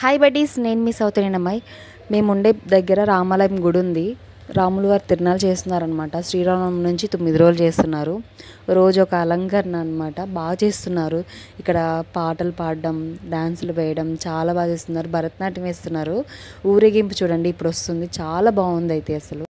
Hi buddies, నేను మీ సౌతన్యనమ్మాయి. మేము ఉండే దగ్గర రామాలయం గుడి ఉంది. రాములు వారు తిరునాళ్ళు చేస్తున్నారనమాట. శ్రీరామనవమి నుంచి 9 రోజులు చేస్తున్నారు. రోజు ఒక అలంకరణ అనమాట. బాగా చేస్తున్నారు. ఇక్కడ పాటలు పాడడం, డ్యాన్సులు వేయడం చాలా బాగా చేస్తున్నారు. భరతనాట్యం వేస్తున్నారు. ఊరేగింపు చూడండి ఇప్పుడు వస్తుంది. చాలా బాగుంది అయితే అసలు.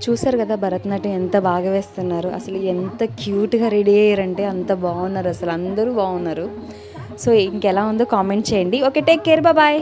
చూసారు కదా భరతనాట్యం ఎంత బాగా వేస్తున్నారు. అసలు ఎంత క్యూట్గా రెడీ అయ్యారంటే అంత బాగున్నారు. అసలు అందరూ బాగున్నారు. సో ఇంకెలా ఉందో కామెంట్ చేయండి. Okay, take care, bye.